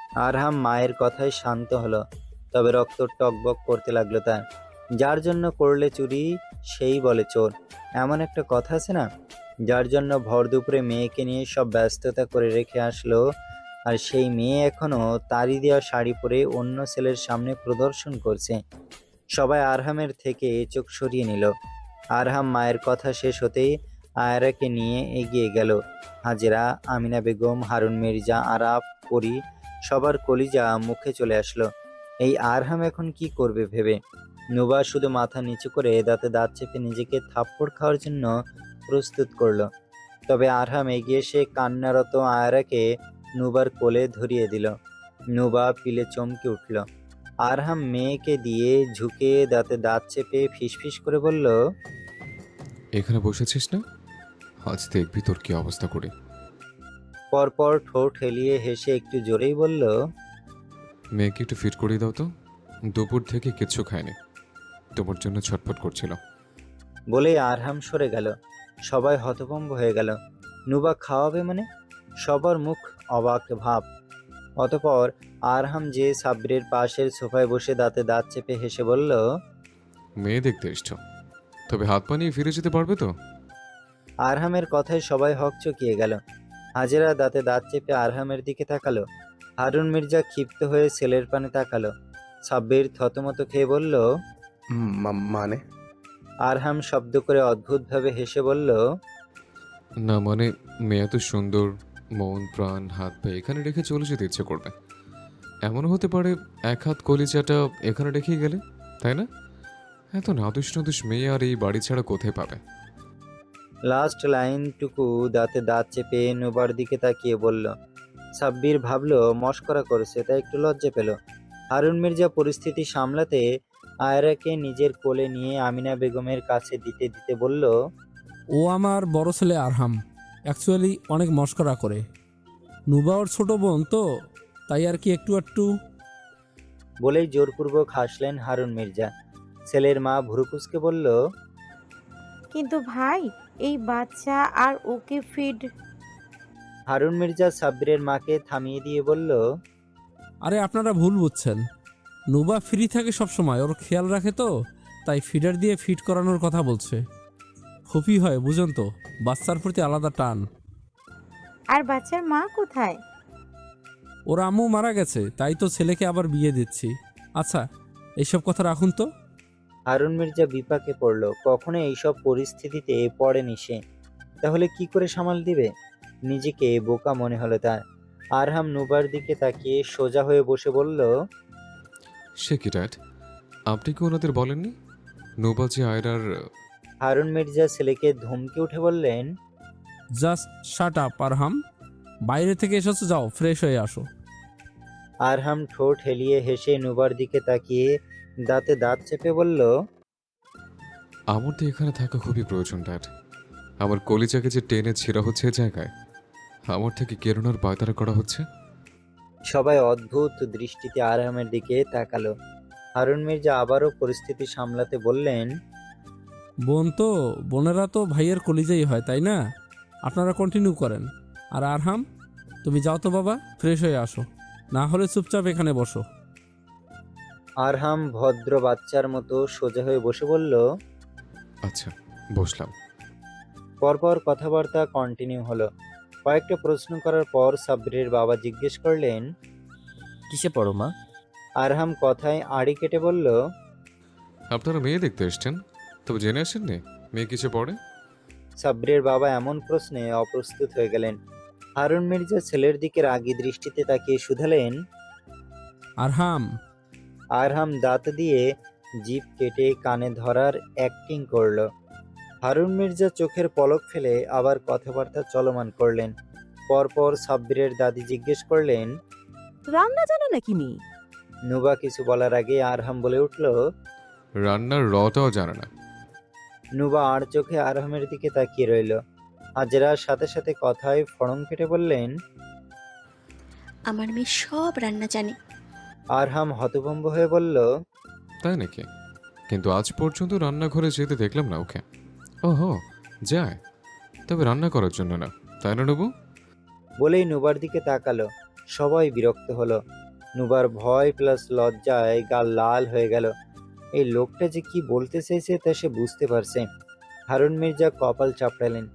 আরহাম মায়ের কথায় শান্ত হলো, তবে রক্ত টকবক করতে লাগলো তার। যার জন্য করলে চুরি সেই বলে চোর, এমন একটা কথা আছে না? যার জন্য ভর দুপুরে মেয়েকে নিয়ে সব ব্যস্ততা করে রেখে আসলো, আর সেই মেয়ে এখনো তারই দেওয়া শাড়ি পরে অন্য ছেলের সামনে প্রদর্শন করছে। সবাই আরহামের থেকে চোখ সরিয়ে নিল। আরহাম মায়ের কথা শেষ হতেই আয়রাকে নিয়ে এগিয়ে গেল। হাজেরা, আমিনা বেগম, হারুন মির্জা, আরাফ, পরি সবার কলিজা মুখে চলে আসলো। এই আরহাম এখন কি করবে ভেবে নুবা শুধু মাথা নিচু করে দাঁতে দাঁত চেপে নিজেকে থাপ্পড় খাওয়ার জন্য প্রস্তুত করলো। তবে আরহাম এগিয়ে এসে কান্নারত আয়রাকে নুবার কোলে ধরিয়ে দিল। নুবা পিলে চমকে উঠল। আরহাম মেয়েকে দিয়ে ঝুঁকে দাঁতে দাঁত চেপে ফিসফিস করে বলল, এখানে বসেছিস না? আজ দেখবি তোর কি অবস্থা করে। পরপর ঠোঁট হেলিয়ে হেসে একটু জোরেই বলল, মেয়েকে একটু ফিট করিয়ে দাও তো, দুপুর থেকে কিচ্ছু খায়নি, তোমার জন্য ছটফট করছিল। বলেই আরহাম সরে গেল। সবাই হতভম্ব হয়ে গেল। নুবা খাওয়াবে মানে? সবার মুখ অবাক ভাব। অতঃপর আরহাম যে সাব্বিরের পাশের সোফায় বসে দাঁতে দাঁত চেপে হেসে বলল, মেয়ে দেখতে এসছো, তবে হাত পা নিয়ে ফিরে যেতে পারবে তো? আরহামের কথায় সবাই হকচকিয়ে গেল। হাজেরা দাঁতে দাঁত চেপে আরহামের দিকে তাকালো। হারুন মির্জা ক্ষিপ্ত হয়ে ছেলের পানে তাকালো। সাব্বির থতমত খেয়ে বলল, মানে? আরহাম শব্দ করে অদ্ভুতভাবে হেসে বলল, না মানে, মেয়ে এত সুন্দর, মন প্রাণ হাত পা এখানে রেখে চলে যেতে ইচ্ছে করবে। এমনও হতে পারে এক হাত কলিজাটা এখানে রেখেই গেলে, তাই না? এত নাদুস নদুস মেয়ে আর এই বাড়ি ছাড়া কোথায় পাবে? লাস্ট লাইনটুকু দাঁতে দাঁত চেপে নুবার দিকে তাকিয়ে বলল। সাব্বির ভাবলো মশকরা করেছে, তাই একটু লজ্জা পেল। হারুন মির্জা পরিস্থিতি সামলাতে আয়রাকে নিজের কোলে নিয়ে আমিনা বেগমের কাছে দিতে দিতে বলল, ও আমার বড় ছেলে আরহাম, অ্যাকচুয়ালি অনেক মস্করা করে। নুবা ওর ছোট বোন তো, তাই আর কি একটু একটু। বলেই জোরপূর্বক হাসলেন হারুন মির্জা। ছেলের মা ভুরুকুসকে বলল, কিন্তু ভাই, এই বাচ্চা আর ওকে ফিড। হারুন মির্জা সাব্বিরের মাকে থামিয়ে দিয়ে বলল, আরে আপনারা ভুল বুঝছেন, নুবা ফ্রি থাকে সব সময়, ওর খেয়াল রাখে তো, তাই ফিডার দিয়ে ফিট করানোর কথা বলছে। খুবই হয় বুঝুন তো, বাচ্চার প্রতি আলাদা টান। আর বাচ্চার মা কোথায়? ওর আম্মু মারা গেছে, তাই তো ছেলেকে আবার বিয়ে দিচ্ছি। আচ্ছা, এইসব কথা রাখুন তো। হারুন মির্জা বিপাকে পড়ল। কখনো এইসব পরিস্থিতিতে পড়েনি সে, তাহলে কি করে সামাল দিবে? নিজেকে বোকা মনে হলো তার। আরহাম নুবার দিকে তাকিয়ে সোজা হয়ে বসে বলল, সে কি ড্যাড, আপনি কি ওনাদের বলেননি নৌবাজি আয়রার? হারুন মির্জা ছেলেকে ধমকে উঠে বললেন, জাস্ট শাট আপ আরহাম, বাইরে থেকে এসেছো, যাও ফ্রেশ হয়ে আসো। আরহাম ঠোঁট হেলিয়ে হেসে নুবার দিকে তাকিয়ে দাঁতে দাঁত চেপে বলল, আমার তো এখানে থাকা খুবই প্রয়োজন ড্যাড। আমার কলিজাকে যে টেনে ছিঁড়া হচ্ছে এ জায়গায়, আমার থেকে কেরোনার পায়তারা করা হচ্ছে। সবাই অদ্ভুত দৃষ্টিতে আরহামের দিকে তাকালো। হারুন মির্জা আবারও পরিস্থিতি সামলাতে বললেন, বোন তো, বোনেরা তো ভাইয়ের কলিজাই হয়, তাই না? আপনারা কন্টিনিউ করেন। আর আরহাম, তুমি যাও তো বাবা, ফ্রেশ হয়ে আসো, না হলে চুপচাপ এখানে বসো। আরহাম ভদ্র বাচ্চার মতো সোজা হয়ে বসে বলল। আচ্ছা, বসলাম। পরপর কথাবার্তা কন্টিনিউ হলো। কয়েকটা প্রশ্ন করার পর সাব্বিরের বাবা জিজ্ঞেস করলেন, কিসে পড়ো মা? আরহাম কথায় আড়ি কেটে বলল, আপনারা মেয়ে দেখতে এসছেন, তবে জেনে আসেননি মেয়ে কিসে পড়ে? সাব্বিরের বাবা এমন প্রশ্নে অপ্রস্তুত হয়ে গেলেন। হারুন মির্জা ছেলের দিকে রাগী দৃষ্টিতে তাকিয়ে শুধালেন। আরহাম, আরহাম দাঁত দিয়ে জিভ কেটে কানে ধরার অ্যাক্টিং করলো। হারুন মির্জা চোখের পলক ফেলে আবার কথাবার্তা চলমান করলেন। পরপর সাব্বিরের দাদি জিজ্ঞেস করলেন, রান্না জানো নাকি মি? নুবা কিছু বলার আগে আরহাম বলে উঠল। রান্নার রটাও জানে না। নুবা আর চোখে আরহামের দিকে তাকিয়ে রইল। হাজেরার সাথে সাথে কথায় ফড়ং কেটে বললেন, আমার মেয়ে সব রান্না জানে। আরহাম হতভম্ব হয়ে বলল, তাই নাকি? কিন্তু আজ পর্যন্ত রান্নাঘরে যেতে দেখলাম না ওকে। ওহো, যায়, তবে রান্না করার জন্য না, তাই না নেবু? বলেই নুবার দিকে তাকালো। সবাই বিরক্ত হলো। নুবার ভয় প্লাস লজ্জায় গাল লাল হয়ে গেল। এই লোকটা যে কি বলতে চাইছে তা সে বুঝতে পারছে। হারুন মির্জা কপাল চাপড়ালেন।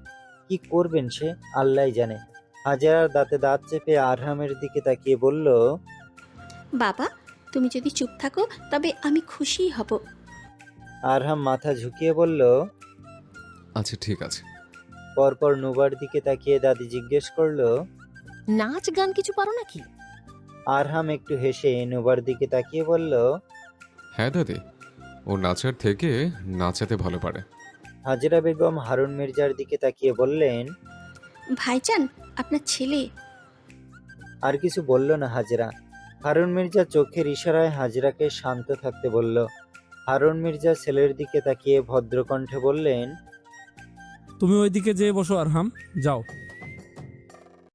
কি করবেন সে আল্লাহই জানে। হাজেরার দাঁতে দাঁত চেপে আরহামের দিকে তাকিয়ে বলল, বাবা, তুমি যদি চুপ থাকো তবে আমি খুশিই হব। আরহাম মাথা ঝুঁকিয়ে বলল। আচ্ছা ঠিক আছে। পরপর নুবার দিকে তাকিয়ে দাদি জিজ্ঞেস করলো, নাচ গান কিছু পারো নাকি? আরহাম একটু হেসে নুবার দিকে তাকিয়ে বলল, হ্যাঁ দাদি, ও নাচার থেকে নাচাতে ভালো পারে। হাজেরা বেগম হারুন মির্জার দিকে তাকিয়ে বললেন। ভাইজান, আপনার ছেলে। আর কিছু বলল না হাজেরা। হারুন মির্জা চোখের ইশারায় হাজেরাকে শান্ত থাকতে বলল। হারুন মির্জা ছেলের দিকে তাকিয়ে ভদ্রকণ্ঠে বললেন, তুমি ওইদিকে যেয়ে বসো আরহাম, যাও।